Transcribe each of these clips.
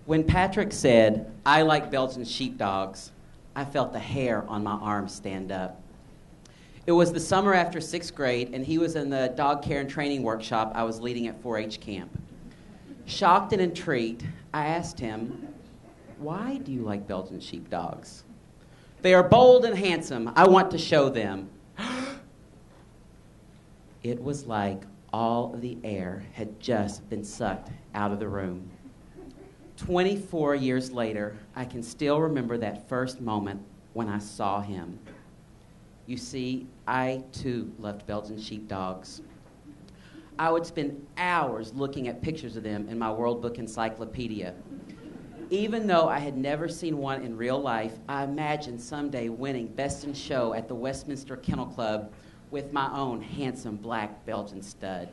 When Patrick said, "I like Belgian sheepdogs," I felt the hair on my arm stand up. It was the summer after 6th grade, and he was in the dog care and training workshop I was leading at 4-H camp. Shocked and intrigued, I asked him, "Why do you like Belgian sheepdogs?" "They are bold and handsome. I want to show them." It was like all of the air had just been sucked out of the room. 24 years later, I can still remember that first moment when I saw him. You see, I too loved Belgian sheepdogs. I would spend hours looking at pictures of them in my World Book Encyclopedia. Even though I had never seen one in real life, I imagined someday winning Best in Show at the Westminster Kennel Club with my own handsome black Belgian stud.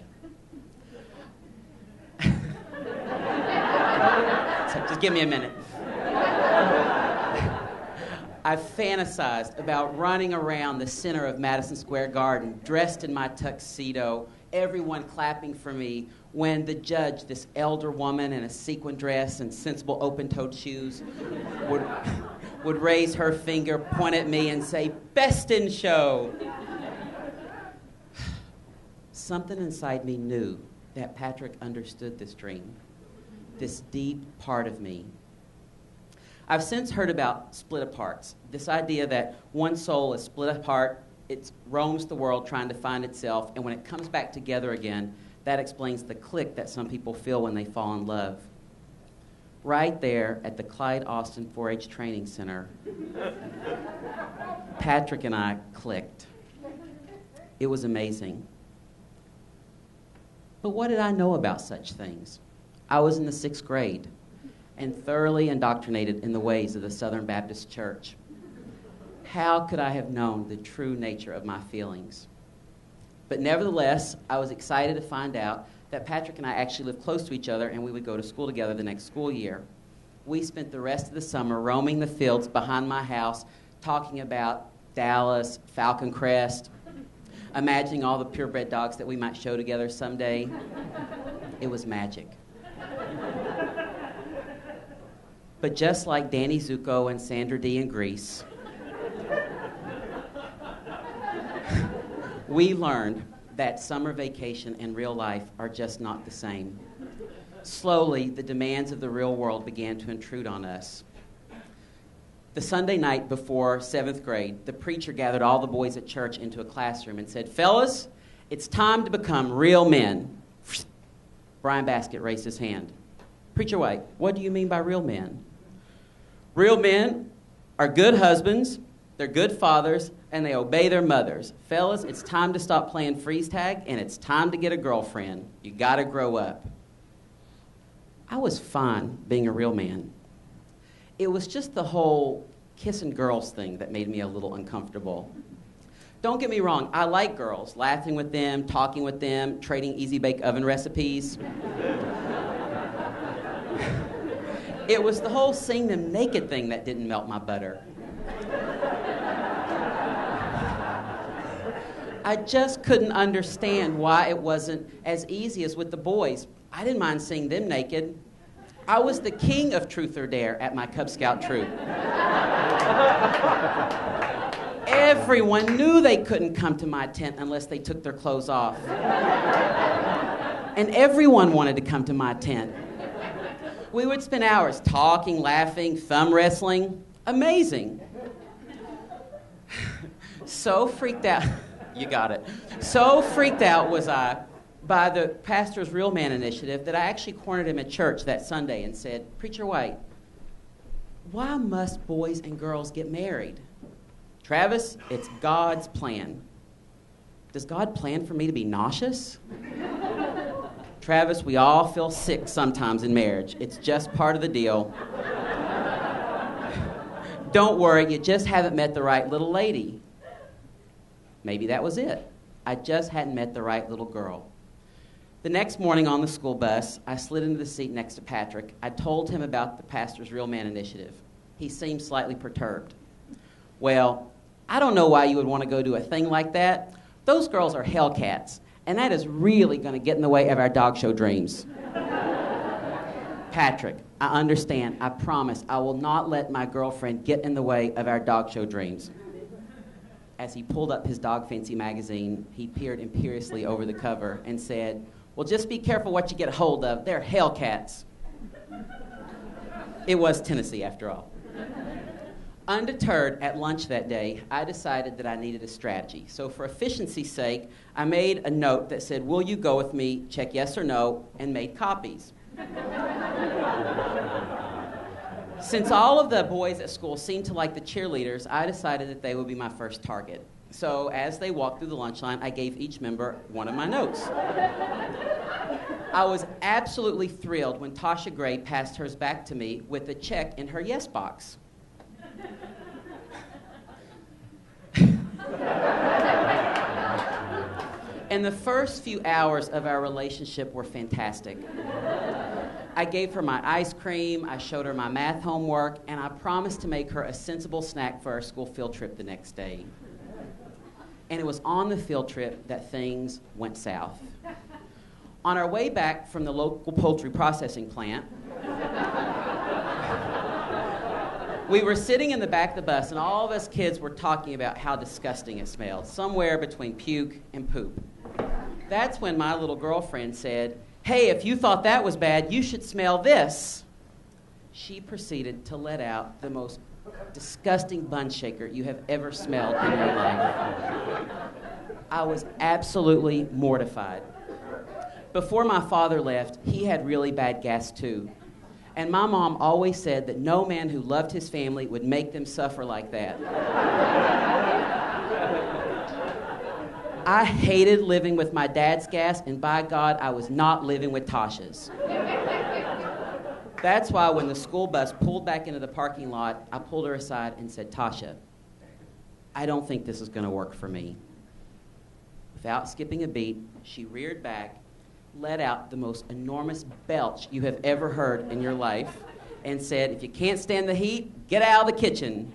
So just give me a minute. I fantasized about running around the center of Madison Square Garden, dressed in my tuxedo, everyone clapping for me, when the judge, this elder woman in a sequin dress and sensible open-toed shoes, would raise her finger, point at me, and say, "Best in Show." Something inside me knew that Patrick understood this dream, this deep part of me. I've since heard about split aparts, this idea that one soul is split apart, it roams the world trying to find itself, and when it comes back together again, that explains the click that some people feel when they fall in love. Right there at the Clyde Austin 4-H Training Center, Patrick and I clicked. It was amazing. But what did I know about such things? I was in the 6th grade and thoroughly indoctrinated in the ways of the Southern Baptist Church. How could I have known the true nature of my feelings? But nevertheless, I was excited to find out that Patrick and I actually lived close to each other and we would go to school together the next school year. We spent the rest of the summer roaming the fields behind my house, talking about Dallas, Falcon Crest, imagining all the purebred dogs that we might show together someday. It was magic. But just like Danny Zuko and Sandra Dee in Grease, we learned that summer vacation and real life are just not the same. Slowly, the demands of the real world began to intrude on us. The Sunday night before 7th grade, the preacher gathered all the boys at church into a classroom and said, "Fellas, it's time to become real men." Brian Baskett raised his hand. "Preacher White, what do you mean by real men?" "Real men are good husbands, they're good fathers, and they obey their mothers. Fellas, it's time to stop playing freeze tag, and it's time to get a girlfriend. You gotta grow up." I was fine being a real man. It was just the whole kissing girls thing that made me a little uncomfortable. Don't get me wrong, I like girls, laughing with them, talking with them, trading easy bake oven recipes. It was the whole seeing them naked thing that didn't melt my butter. I just couldn't understand why it wasn't as easy as with the boys. I didn't mind seeing them naked. I was the king of truth or dare at my Cub Scout troop. Everyone knew they couldn't come to my tent unless they took their clothes off. And everyone wanted to come to my tent. We would spend hours talking, laughing, thumb wrestling. Amazing. So freaked out. You got it. So freaked out was I by the Pastor's Real Man initiative that I actually cornered him at church that Sunday and said, "Preacher White, why must boys and girls get married?" "Travis, it's God's plan." "Does God plan for me to be nauseous?" "Travis, we all feel sick sometimes in marriage. It's just part of the deal." "Don't worry, you just haven't met the right little lady." Maybe that was it. I just hadn't met the right little girl. The next morning on the school bus, I slid into the seat next to Patrick. I told him about the Pastor's Real Man initiative. He seemed slightly perturbed. "Well, I don't know why you would want to go do a thing like that. Those girls are Hellcats, and that is really going to get in the way of our dog show dreams." Patrick, I understand. I promise I will not let my girlfriend get in the way of our dog show dreams. As he pulled up his Dog Fancy magazine, he peered imperiously over the cover and said, well, just be careful what you get a hold of. They're Hellcats. It was Tennessee, after all. Undeterred, at lunch that day, I decided that I needed a strategy. So for efficiency's sake, I made a note that said, will you go with me, check yes or no, and made copies. Since all of the boys at school seemed to like the cheerleaders, I decided that they would be my first target. So as they walked through the lunch line, I gave each member one of my notes. I was absolutely thrilled when Tasha Gray passed hers back to me with a check in her yes box. And the first few hours of our relationship were fantastic. I gave her my ice cream, I showed her my math homework, and I promised to make her a sensible snack for our school field trip the next day. And it was on the field trip that things went south. On our way back from the local poultry processing plant, we were sitting in the back of the bus, and all of us kids were talking about how disgusting it smelled, somewhere between puke and poop. That's when my little girlfriend said, hey, if you thought that was bad, you should smell this. She proceeded to let out the most disgusting bun shaker you have ever smelled in your life. I was absolutely mortified. Before my father left, he had really bad gas too. And my mom always said that no man who loved his family would make them suffer like that. I hated living with my dad's gas, and by God, I was not living with Tasha's. That's why when the school bus pulled back into the parking lot, I pulled her aside and said, Tasha, I don't think this is going to work for me. Without skipping a beat, she reared back, let out the most enormous belch you have ever heard in your life, and said, if you can't stand the heat, get out of the kitchen.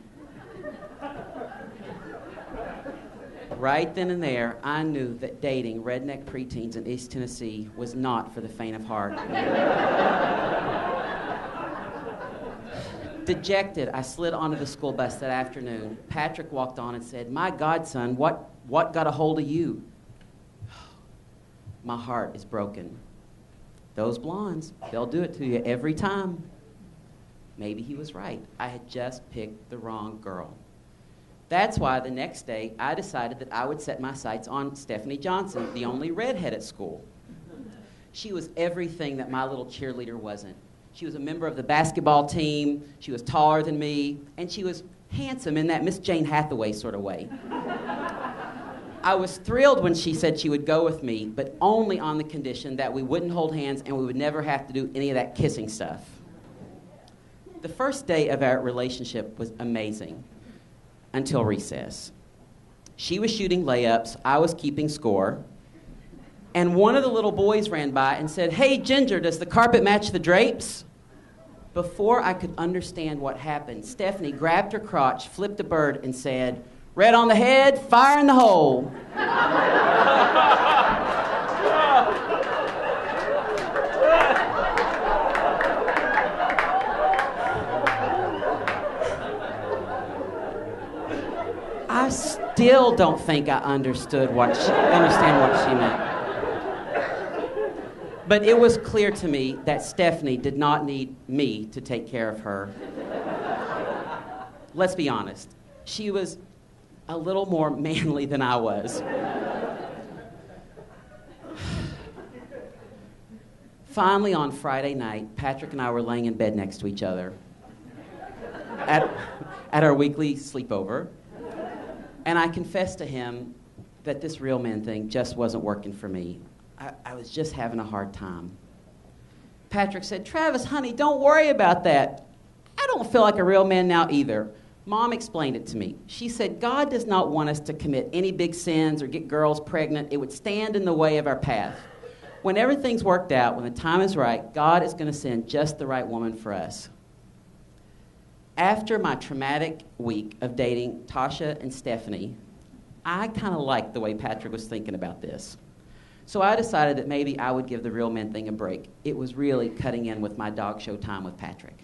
Right then and there, I knew that dating redneck preteens in East Tennessee was not for the faint of heart. Dejected, I slid onto the school bus that afternoon. Patrick walked on and said, my God, son, what got a hold of you? My heart is broken. Those blondes, they'll do it to you every time. Maybe he was right. I had just picked the wrong girl. That's why the next day I decided that I would set my sights on Stephanie Johnson, the only redhead at school. She was everything that my little cheerleader wasn't. She was a member of the basketball team, she was taller than me, and she was handsome in that Miss Jane Hathaway sort of way. I was thrilled when she said she would go with me, but only on the condition that we wouldn't hold hands and we would never have to do any of that kissing stuff. The first day of our relationship was amazing. Until recess. She was shooting layups, I was keeping score, and one of the little boys ran by and said, hey, Ginger, does the carpet match the drapes? Before I could understand what happened, Stephanie grabbed her crotch, flipped a bird, and said, red on the head, fire in the hole. I still don't think I understand what she meant. But it was clear to me that Stephanie did not need me to take care of her. Let's be honest. She was a little more manly than I was. Finally, on Friday night, Patrick and I were laying in bed next to each other at our weekly sleepover. And I confessed to him that this real man thing just wasn't working for me. I was just having a hard time. Patrick said, Travis, honey, don't worry about that. I don't feel like a real man now either. Mom explained it to me. She said, God does not want us to commit any big sins or get girls pregnant. It would stand in the way of our path. When everything's worked out, when the time is right, God is going to send just the right woman for us. After my traumatic week of dating Tasha and Stephanie, I kind of liked the way Patrick was thinking about this. So I decided that maybe I would give the Real Men thing a break. It was really cutting in with my dog show time with Patrick.